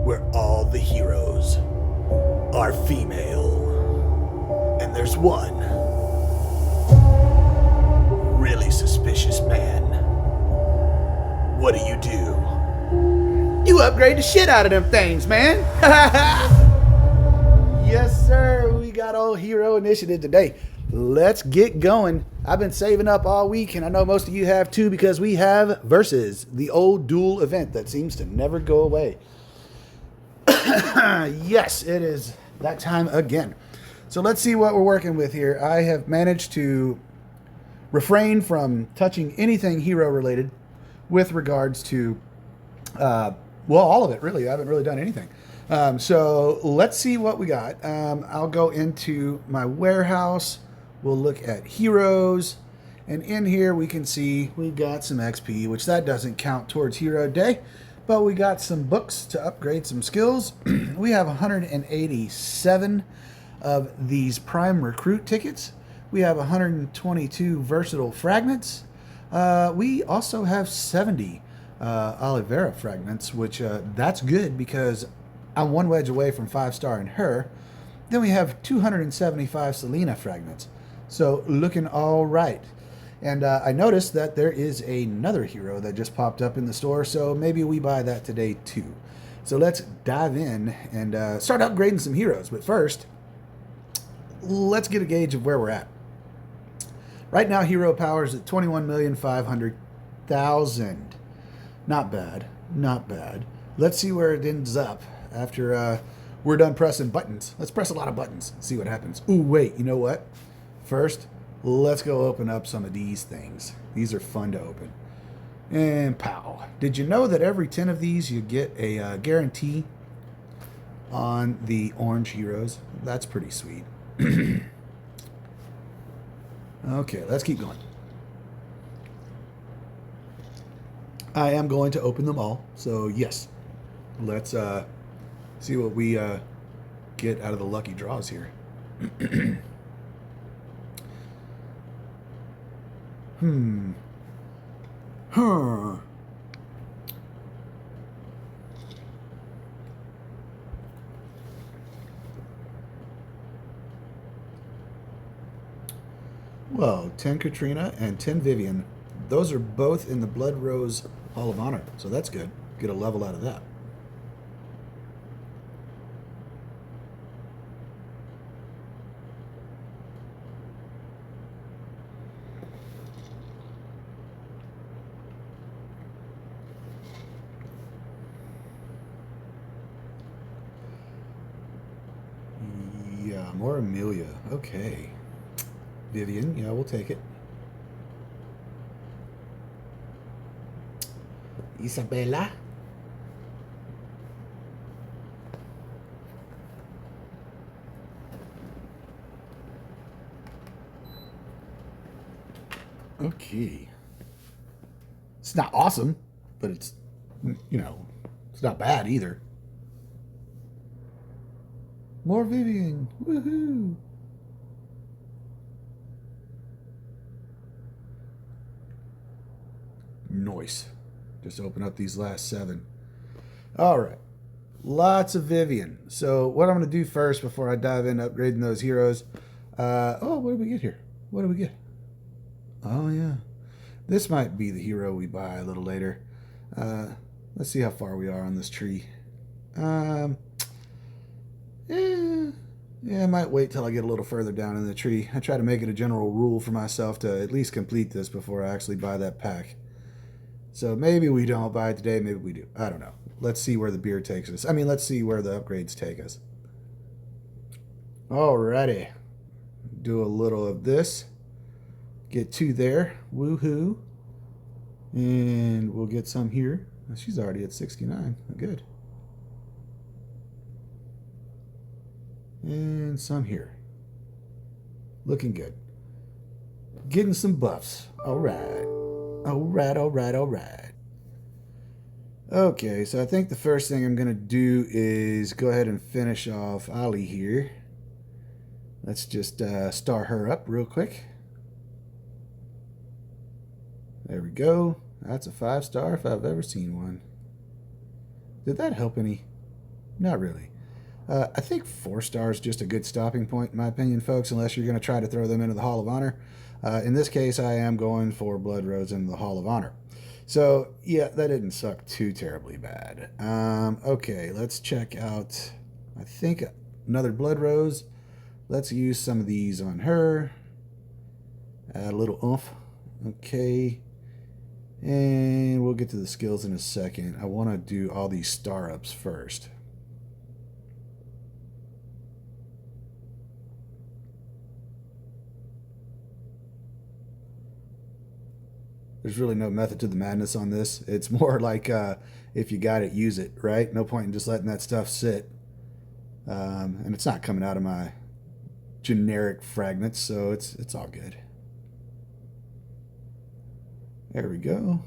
where all the heroes are female. And there's one really suspicious man. What do? You upgrade the shit out of them things, man. Yes, sir. We got old hero initiative today. Let's get going. I've been saving up all week, and I know most of you have too, because we have Versus, the old duel event that seems to never go away. Yes, it is that time again. So let's see what we're working with here. I have managed to refrain from touching anything hero related with regards to, all of it, really. I haven't really done anything. So let's see what we got. I'll go into my warehouse. We'll look at heroes. And in here we can see we got some XP, which that doesn't count towards hero day. But we got some books to upgrade some skills. We have 187 of these prime recruit tickets. We have 122 versatile fragments. We also have 70 Olivera fragments, which that's good because I'm one wedge away from 5-star in her. Then we have 275 Selena fragments. So looking all right. And I noticed that there is another hero that just popped up in the store, so maybe we buy that today too. So let's dive in and start upgrading some heroes. But first, let's get a gauge of where we're at. Right now, hero power is at 21,500,000. Not bad, not bad. Let's see where it ends up after we're done pressing buttons. Let's press a lot of buttons and see what happens. Ooh, wait, you know what? First, let's go open up some of these things. These are fun to open. And pow. Did you know that every 10 of these you get a guarantee on the orange heroes? That's pretty sweet. Okay, let's keep going. I am going to open them all. So yes, let's see what we get out of the lucky draws here. Huh. Well, 10 Katrina and 10 Vivian. Those are both in the Blood Rose Hall of Honor, so that's good. Get a level out of that. Yeah, more Amelia. Okay. Vivian, yeah, we'll take it. Isabella. Okay. It's not awesome, but it's, it's not bad either. More Vivian. Woohoo. Nice. Just open up these last 7. All right. Lots of Vivian. So what I'm going to do first before I dive into upgrading those heroes. What do we get here? What do we get? Oh, yeah. This might be the hero we buy a little later. Let's see how far we are on this tree. Yeah, I might wait till I get a little further down in the tree. I try to make it a general rule for myself to at least complete this before I actually buy that pack. So maybe we don't buy it today, maybe we do. I don't know. Let's see where the beer takes us. Let's see where the upgrades take us. Alrighty. Do a little of this. Get 2 there. Woohoo. And we'll get some here. She's already at 69. Good. And some here. Looking good. Getting some buffs. Alright. Alright. Okay, so I think the first thing I'm going to do is go ahead and finish off Ali here. Let's just star her up real quick. There we go. That's a 5-star if I've ever seen one. Did that help any? Not really. I think 4 stars just a good stopping point, in my opinion, folks, unless you're going to try to throw them into the Hall of Honor. In this case, I am going for Blood Rose into the Hall of Honor. So, yeah, that didn't suck too terribly bad. Okay, let's check out, I think, another Blood Rose. Let's use some of these on her. Add a little oomph. Okay. And we'll get to the skills in a second. I want to do all these star ups first. There's really no method to the madness on this. It's more like if you got it, use it, right? No point in just letting that stuff sit. And it's not coming out of my generic fragments, so it's all good. There we go.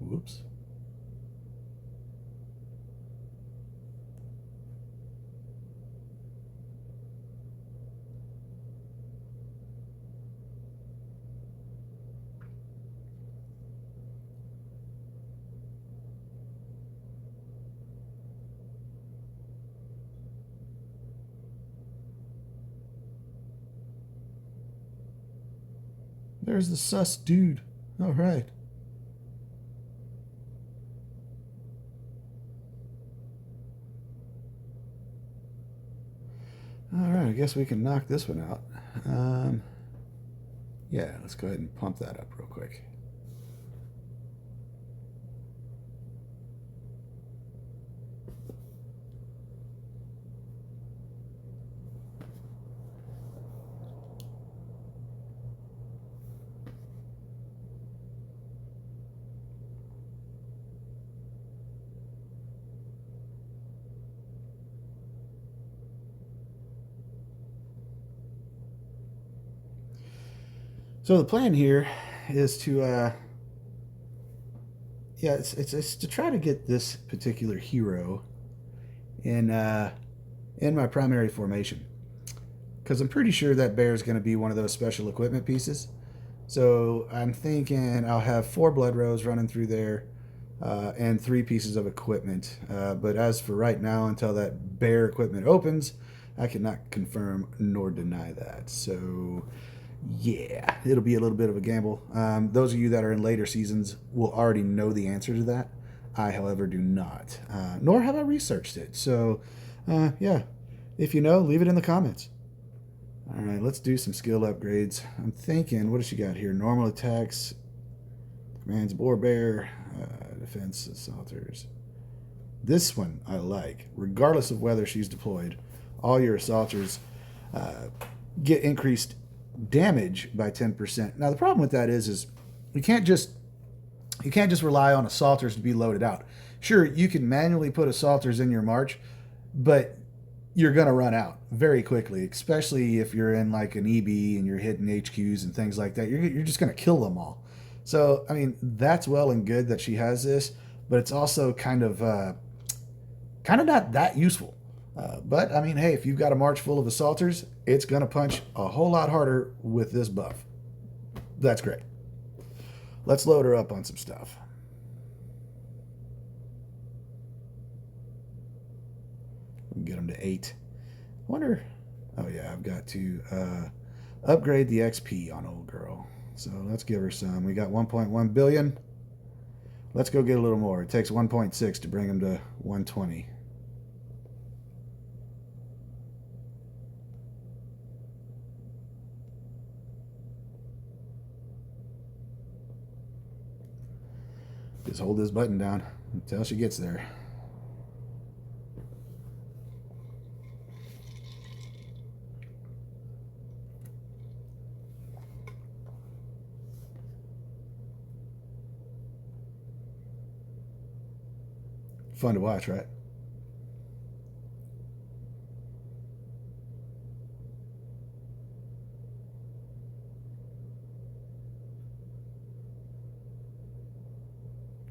Whoops. There's the sus dude. All right. All right, I guess we can knock this one out. Yeah, let's go ahead and pump that up real quick. So the plan here is to, it's to try to get this particular hero in my primary formation, because I'm pretty sure that bear is going to be one of those special equipment pieces. So I'm thinking I'll have 4 Blood Rose running through there, and 3 pieces of equipment. But as for right now, until that bear equipment opens, I cannot confirm nor deny that. So yeah, it'll be a little bit of a gamble. Those of you that are in later seasons will already know the answer to that. I, however, do not, nor have I researched it. So, yeah, if you know, leave it in the comments. All right, let's do some skill upgrades. I'm thinking, what does she got here? Normal attacks, commands, boar bear, defense, assaulters. This one I like, regardless of whether she's deployed. All your assaulters get increased damage by 10%. Now the problem with that is you can't just rely on assaulters to be loaded out. Sure, you can manually put assaulters in your march, but you're gonna run out very quickly, especially if you're in like an EB and you're hitting HQs and things like that. You're just gonna kill them all. So I mean, that's well and good that she has this, but it's also kind of not that useful. But I mean, hey, if you've got a march full of assaulters, it's going to punch a whole lot harder with this buff. That's great. Let's load her up on some stuff. We can get them to 8. Wonder. Oh yeah, I've got to upgrade the XP on old girl. So let's give her some. We got 1.1 billion. Let's go get a little more. It takes 1.6 to bring them to 120. Just hold this button down until she gets there. Fun to watch, right?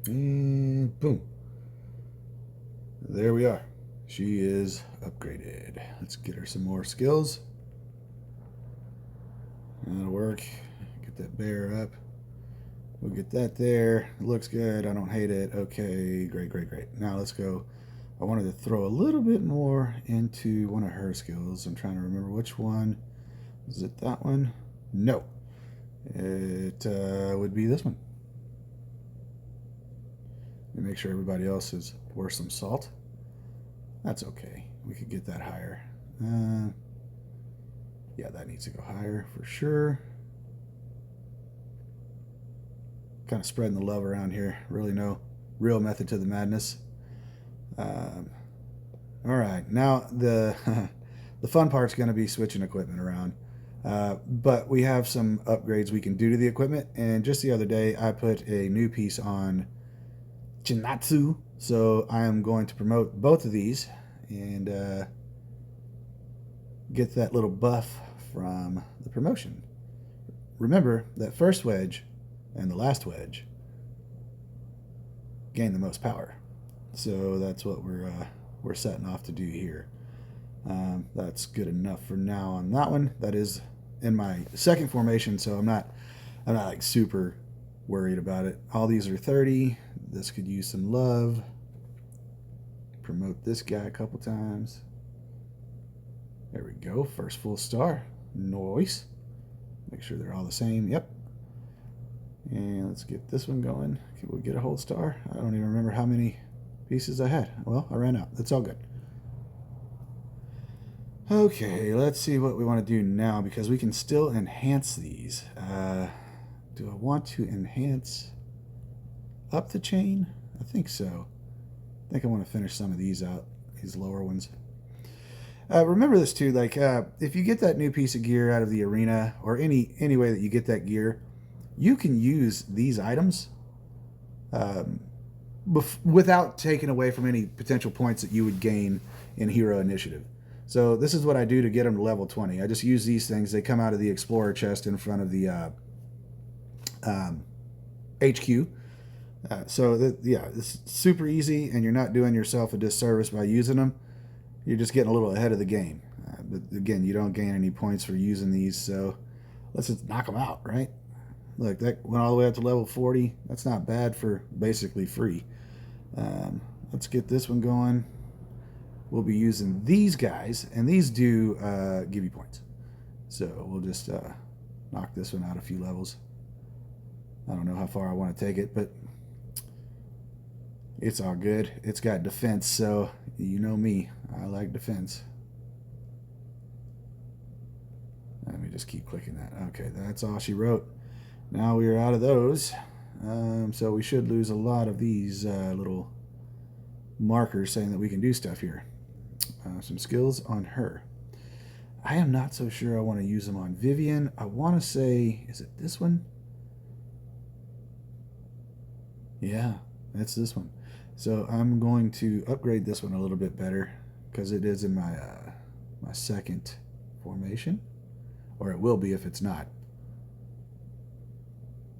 And boom. There we are. She is upgraded. Let's get her some more skills. work. Get that bear up. We'll get that there. It looks good. I don't hate it. Okay, great, great, great. Now let's go. I wanted to throw a little bit more into one of her skills. I'm trying to remember which one. Is it that one? No. It would be this one. Let me make sure everybody else is worth some salt. That's okay. We could get that higher. Yeah, that needs to go higher for sure. Kind of spreading the love around here. Really no real method to the madness. All right, now the the fun part's going to be switching equipment around. But we have some upgrades we can do to the equipment. And just the other day, I put a new piece on Chinatsu. So I am going to promote both of these and get that little buff from the promotion. Remember that first wedge and the last wedge gain the most power. So that's what we're setting off to do here. That's good enough for now on that one. That is in my second formation, so I'm not like super worried about it. All these are 30. This could use some love. Promote this guy a couple times. There we go. First full star. Nice. Make sure they're all the same. Yep. And let's get this one going. Can we get a whole star? I don't even remember how many pieces I had. Well, I ran out. That's all good. Okay, let's see what we want to do now because we can still enhance these. Do I want to enhance up the chain? I think so. I think I want to finish some of these out, these lower ones. Remember this too, like if you get that new piece of gear out of the arena or any way that you get that gear, you can use these items without taking away from any potential points that you would gain in hero initiative. So this is what I do to get them to level 20. I just use these things. They come out of the explorer chest in front of the HQ. Yeah, it's super easy, and you're not doing yourself a disservice by using them. You're just getting a little ahead of the game. But again, you don't gain any points for using these, so let's just knock them out, right? Look, that went all the way up to level 40. That's not bad for basically free. Let's get this one going. We'll be using these guys, and these do give you points. So we'll just knock this one out a few levels. I don't know how far I want to take it, but it's all good. It's got defense, so you know me. I like defense. Let me just keep clicking that. Okay, that's all she wrote. Now we are out of those. So we should lose a lot of these little markers saying that we can do stuff here. Some skills on her. I am not so sure I want to use them on Vivian. I want to say, is it this one? Yeah, that's this one. So I'm going to upgrade this one a little bit better because it is in my my second formation, or it will be if it's not.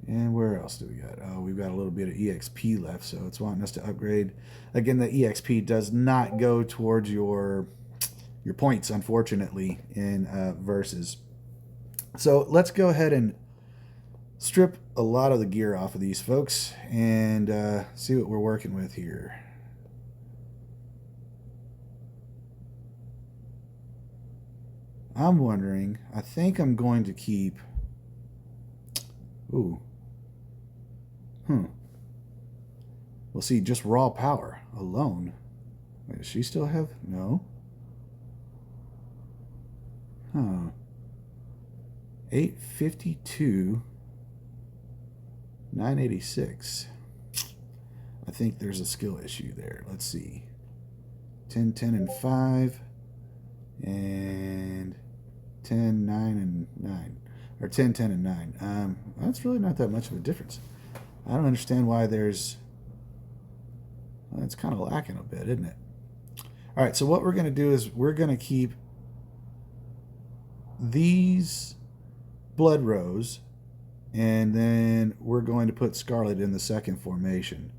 And where else do we got? Oh, we've got a little bit of EXP left, so it's wanting us to upgrade. Again, the EXP does not go towards your points, unfortunately, in versus. So let's go ahead and strip a lot of the gear off of these folks and see what we're working with here. I'm wondering, I think I'm going to keep... Ooh. We'll see, just raw power alone. Wait, does she still have? No. Huh. 852. 986. I think there's a skill issue there. Let's see. 10, 10, and 5. And 10, 9, and 9. Or 10, 10, and 9. That's really not that much of a difference. I don't understand why there's... Well, it's kind of lacking a bit, isn't it? All right, so what we're going to do is we're going to keep these blood rows, and then we're going to put Scarlet in the second formation.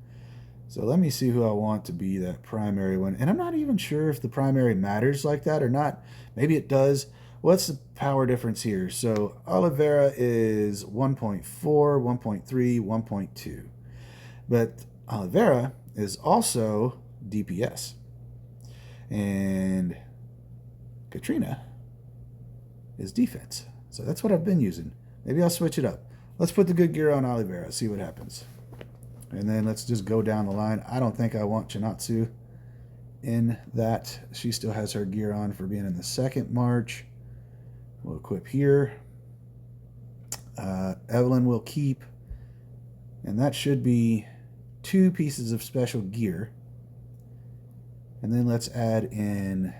So let me see who I want to be that primary one. And I'm not even sure if the primary matters like that or not. Maybe it does. what's the power difference here? So Oliveira is 1.4, 1.3, 1.2. But Oliveira is also DPS. And Katrina is defense. So that's what I've been using. Maybe I'll switch it up. Let's put the good gear on Oliveira, see what happens. And then let's just go down the line. I don't think I want Chinatsu in that. She still has her gear on for being in the second march. We'll equip here. Evelyn will keep. And that should be 2 pieces of special gear. And then let's add in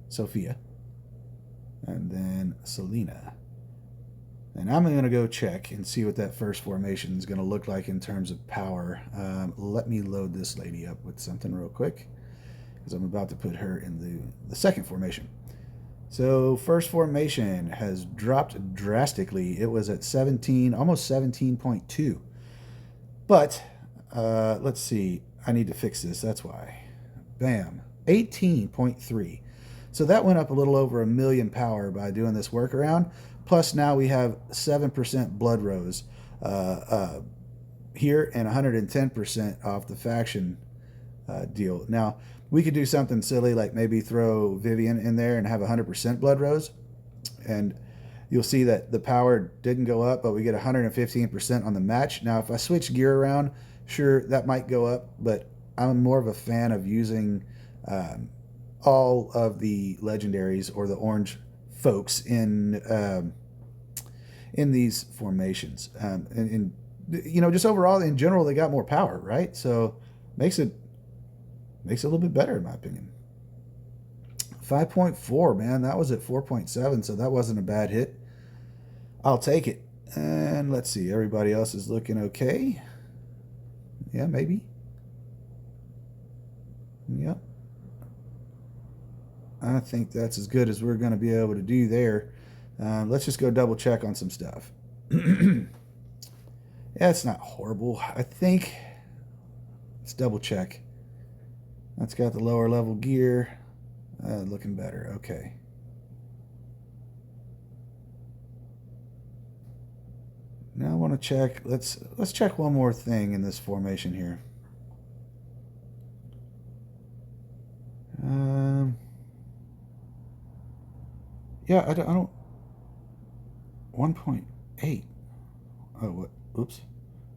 Sophia. And then Selena. And I'm going to go check and see what that first formation is going to look like in terms of power. Let me load this lady up with something real quick, because I'm about to put her in the second formation. So first formation has dropped drastically. It was at 17, almost 17.2. But let's see. I need to fix this. That's why. Bam. 18.3. So that went up a little over 1 million power by doing this workaround. Plus now we have 7% blood rose here and 110% off the faction deal. Now, we could do something silly like maybe throw Vivian in there and have 100% blood rose. And you'll see that the power didn't go up, but we get 115% on the match. Now, if I switch gear around, sure, that might go up, but I'm more of a fan of using all of the legendaries or the orange folks in these formations. And you know, just overall, in general, they got more power, right? So makes it a little bit better, in my opinion. 5.4, man. That was at 4.7, so that wasn't a bad hit. I'll take it. And let's see. Everybody else is looking okay. Yeah, maybe. Yep. I think that's as good as we're going to be able to do there. Let's just go double check on some stuff. Yeah, it's not horrible. I think, let's double check. That's got the lower level gear. Looking better. Okay. Now I want to check. Let's check one more thing in this formation here. Yeah, I don't 1.8. Oh, what? Oops.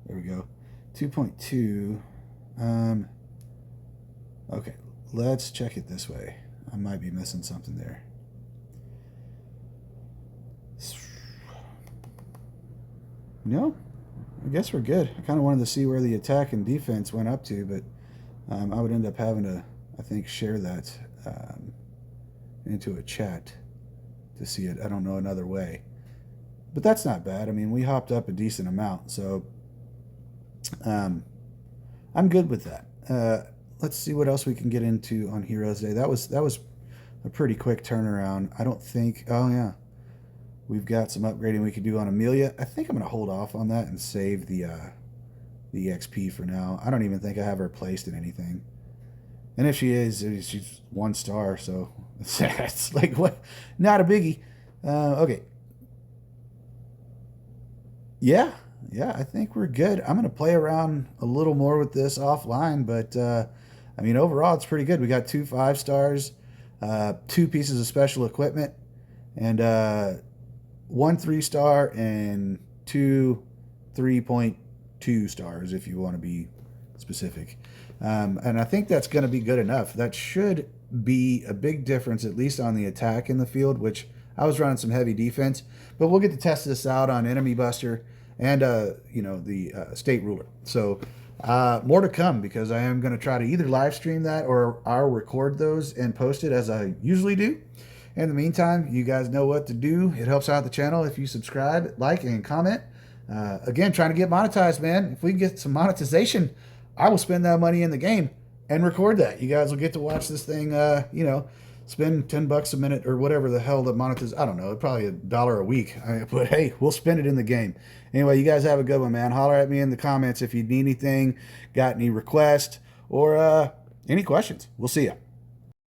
There we go. 2.2. Okay, let's check it this way. I might be missing something there. No, I guess we're good. I kind of wanted to see where the attack and defense went up to, but I would end up having to, I think, share that into a chat to see it. I don't know another way. But that's not bad. I mean, we hopped up a decent amount, so I'm good with that. Let's see what else we can get into on Heroes Day. That was a pretty quick turnaround. I don't think... Oh, yeah. We've got some upgrading we could do on Amelia. I think I'm going to hold off on that and save the XP for now. I don't even think I have her placed in anything. And if she is, she's 1 star, so it's like, what? Not a biggie. Okay. Yeah, I think we're good. I'm going to play around a little more with this offline, but I mean, overall, it's pretty good. We got 2 5-stars, 2 pieces of special equipment, and 1 3-star and 2 3.2 stars, if you want to be specific. And I think that's going to be good enough. That should be a big difference, at least on the attack in the field, which I was running some heavy defense. But we'll get to test this out on Enemy Buster and, the State Ruler. So more to come, because I am going to try to either live stream that or I'll record those and post it as I usually do. In the meantime, you guys know what to do. It helps out the channel if you subscribe, like, and comment. Again, trying to get monetized, man. If we can get some monetization, I will spend that money in the game and record that. You guys will get to watch this thing, spend $10 a minute or whatever the hell the monetize. I don't know, probably $1 a week. But hey, we'll spend it in the game. Anyway, you guys have a good one, man. Holler at me in the comments if you need anything, got any requests, or any questions. We'll see ya.